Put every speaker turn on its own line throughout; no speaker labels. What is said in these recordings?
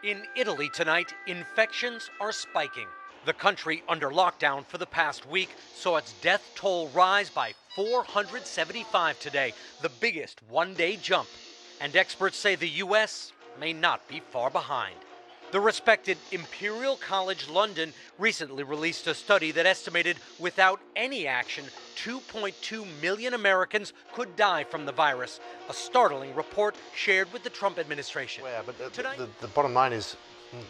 In Italy tonight, infections are spiking. The country under lockdown for the past week saw its death toll rise by 475 today, the biggest one-day jump. And experts say the U.S. may not be far behind. The respected Imperial College London recently released a study that estimated without any action, 2.2 million Americans could die from the virus, a startling report shared with the Trump administration.
Yeah, but the bottom line is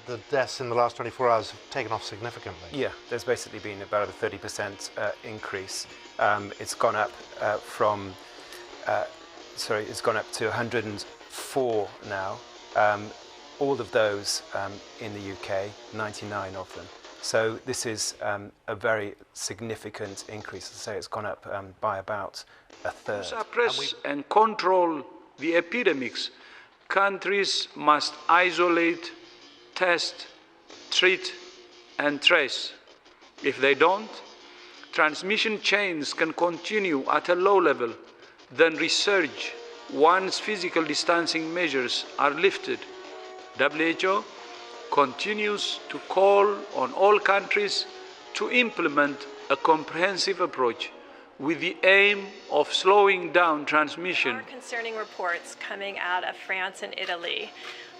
the deaths in the last 24 hours have taken off significantly.
Yeah, there's basically been about a 30% increase. It's gone up it's gone up to 104 now. All of those in the UK, 99 of them. So this is a very significant increase. I say it's gone up by about a third.
To suppress and control the epidemics, countries must isolate, test, treat, and trace. If they don't, transmission chains can continue at a low level, then resurge once physical distancing measures are lifted. WHO continues to call on all countries to implement a comprehensive approach with the aim of slowing down transmission.
There are concerning reports coming out of France and Italy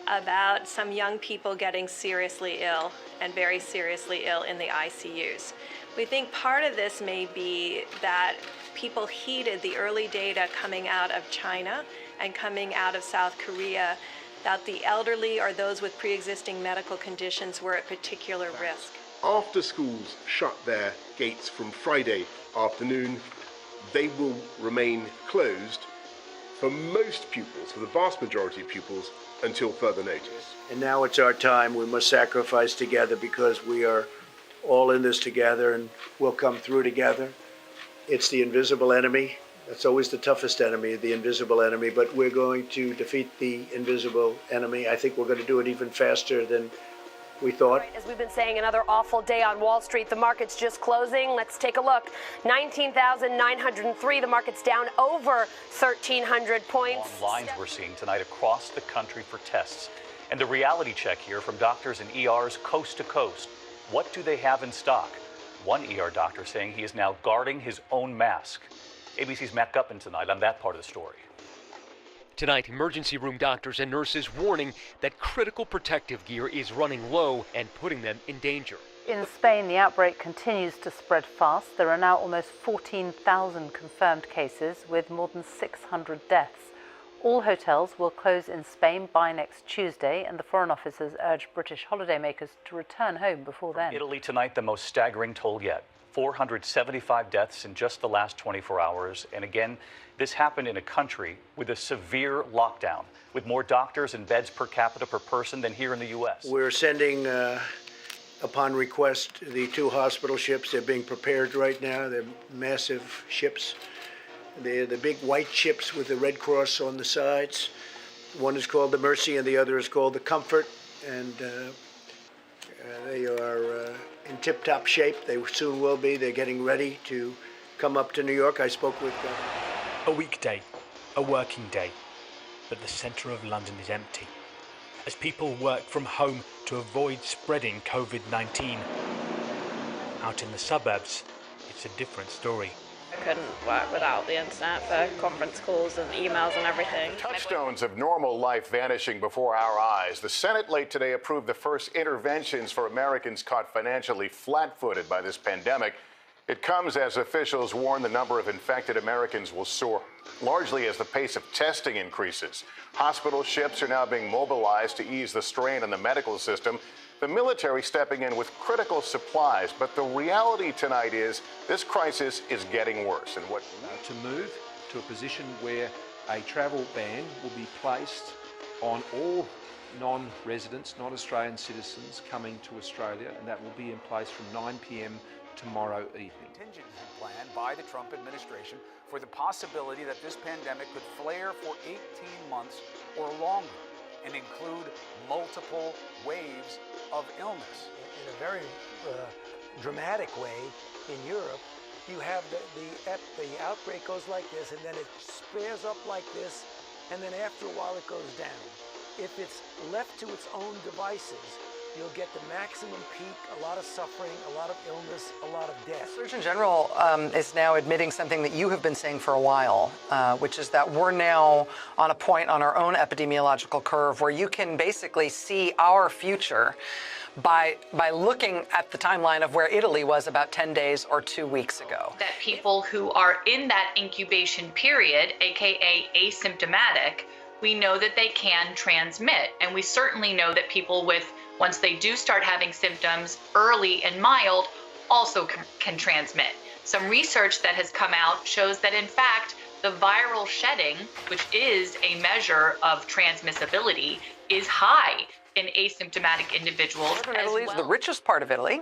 about some young people getting seriously ill and very seriously ill in the ICUs. We think part of this may be that people heeded the early data coming out of China and coming out of South Korea that the elderly or those with pre-existing medical conditions were at particular risk.
After schools shut their gates from Friday afternoon, they will remain closed for most pupils, for the vast majority of pupils, until further notice.
And now it's our time. We must sacrifice together because we are all in this together and we'll come through together. It's the invisible enemy. That's always the toughest enemy, the invisible enemy, but we're going to defeat the invisible enemy. I think we're going to do it even faster than we thought.
Right, as we've been saying, another awful day on Wall Street. The market's just closing. Let's take a look. 19,903. The market's down over 1,300 points.
Long lines we're seeing tonight across the country for tests. And the reality check here from doctors and ERs coast to coast. What do they have in stock? One ER doctor saying he is now guarding his own mask. ABC's Matt Gutman tonight on that part of the story.
Tonight, emergency room doctors and nurses warning that critical protective gear is running low and putting them in danger.
In Spain, the outbreak continues to spread fast. There are now almost 14,000 confirmed cases with more than 600 deaths. All hotels will close in Spain by next Tuesday, and the Foreign Office has urged British holidaymakers to return home before then.
Italy tonight, the most staggering toll yet. 475 deaths in just the last 24 hours. And again, this happened in a country with a severe lockdown, with more doctors and beds per capita per person than here in the U.S.
We're sending, upon request, the 2 hospital ships. They're being prepared right now. They're massive ships. They're the big white ships with the Red Cross on the sides. One is called the Mercy and the other is called the Comfort. And they are in tip-top shape. They soon will be. They're getting ready to come up to New York. I spoke with them.
A weekday, a working day, but the centre of London is empty as people work from home to avoid spreading COVID-19. Out in the suburbs, it's a different story.
I couldn't work without the internet for conference calls and emails and everything.
Touchstones of normal life vanishing before our eyes. The Senate late today approved the first interventions for Americans caught financially flat-footed by this pandemic. It comes as officials warn the number of infected Americans will soar, largely as the pace of testing increases. Hospital ships are now being mobilized to ease the strain on the medical system. The military stepping in with critical supplies, but the reality tonight is this crisis is getting worse. And what
to move to a position where a travel ban will be placed on all non-residents, non-Australian citizens coming to Australia, and that will be in place from 9 p.m. tomorrow evening.
Contingency plan by the Trump administration for the possibility that this pandemic could flare for 18 months or longer and include multiple waves of illness.
In a very dramatic way in Europe, you have the outbreak goes like this, and then it spares up like this, and then after a while it goes down. if it's left to its own devices, you'll get the maximum peak, a lot of suffering, a lot of illness, a lot of death.
Surgeon General is now admitting something that you have been saying for a while, which is that we're now on a point on our own epidemiological curve where you can basically see our future by looking at the timeline of where Italy was about 10 days or 2 weeks ago.
That people who are in that incubation period, aka asymptomatic, we know that they can transmit. And we certainly know that people with, once they do start having symptoms, early and mild, also can transmit. Some research that has come out shows that in fact, the viral shedding, which is a measure of transmissibility, is high in asymptomatic individuals.
Northern Italy is the richest part of Italy.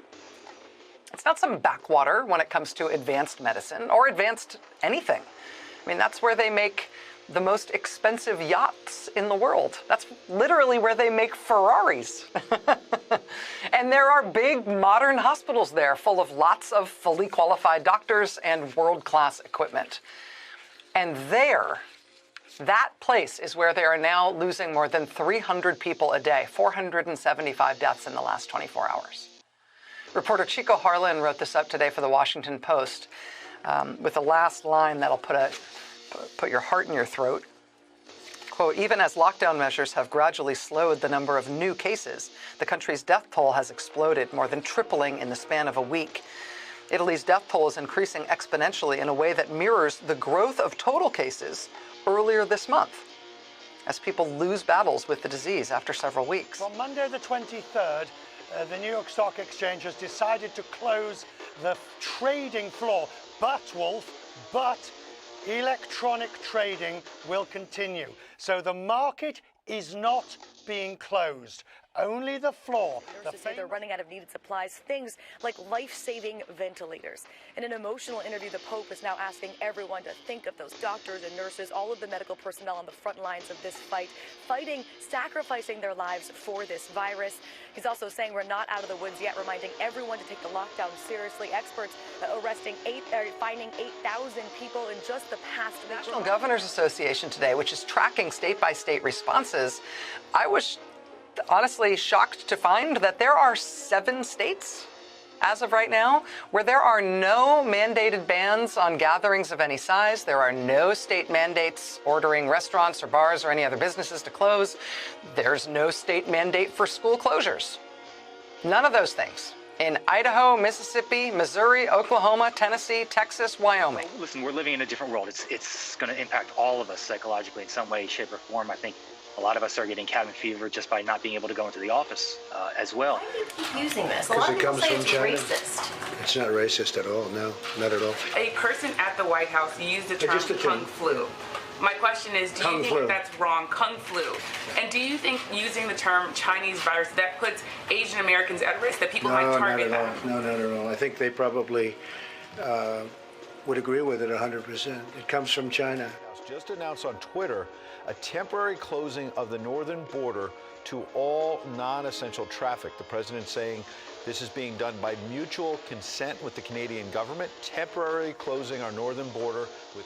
It's not some backwater when it comes to advanced medicine or advanced anything. I mean, that's where they make the most expensive yachts in the world. That's literally where they make Ferraris. And there are big modern hospitals there full of lots of fully qualified doctors and world-class equipment. And that place is where they are now losing more than 300 people a day, 475 deaths in the last 24 hours. Reporter Chico Harlan wrote this up today for the Washington Post with the last line that'll put your heart in your throat. Quote, even as lockdown measures have gradually slowed the number of new cases, the country's death toll has exploded, more than tripling in the span of a week. Italy's death toll is increasing exponentially in a way that mirrors the growth of total cases earlier this month, as people lose battles with the disease after several weeks.
On Monday the 23rd, the New York Stock Exchange has decided to close the trading floor. But, Wolf, electronic trading will continue. So the market is not being closed. Only the floor.
Nurses say they're running out of needed supplies, things like life-saving ventilators. In an emotional interview, the Pope is now asking everyone to think of those doctors and nurses, all of the medical personnel on the front lines of this fight, fighting, sacrificing their lives for this virus. He's also saying we're not out of the woods yet, reminding everyone to take the lockdown seriously. Experts finding 8,000 people in just the past week.
National Governors Association today, which is tracking state-by-state responses, I was honestly shocked to find that there are 7 states as of right now where there are no mandated bans on gatherings of any size. There are no state mandates ordering restaurants or bars or any other businesses to close. There's no state mandate for school closures. None of those things. In Idaho, Mississippi, Missouri, Oklahoma, Tennessee, Texas, Wyoming.
Listen, we're living in a different world. It's going to impact all of us psychologically in some way, shape, or form. I think a lot of us are getting cabin fever just by not being able to go into the office as well.
Why do you keep using this? A
Because
lot
it
of people
comes
say
from
it's
China.
racist.
It's not racist at all, no, not at all.
A person at the White House used the term
Just a term.
kung flu. My question is, do
Kung
you think
flu.
that's wrong, kung flu? And do you think using the term Chinese virus, that puts Asian Americans at risk, that people might target them?
No, not at all. I think they probably would agree with it 100%. It comes from China.
Just announced on Twitter a temporary closing of the northern border to all non-essential traffic. The president saying this is being done by mutual consent with the Canadian government, temporarily closing our northern border with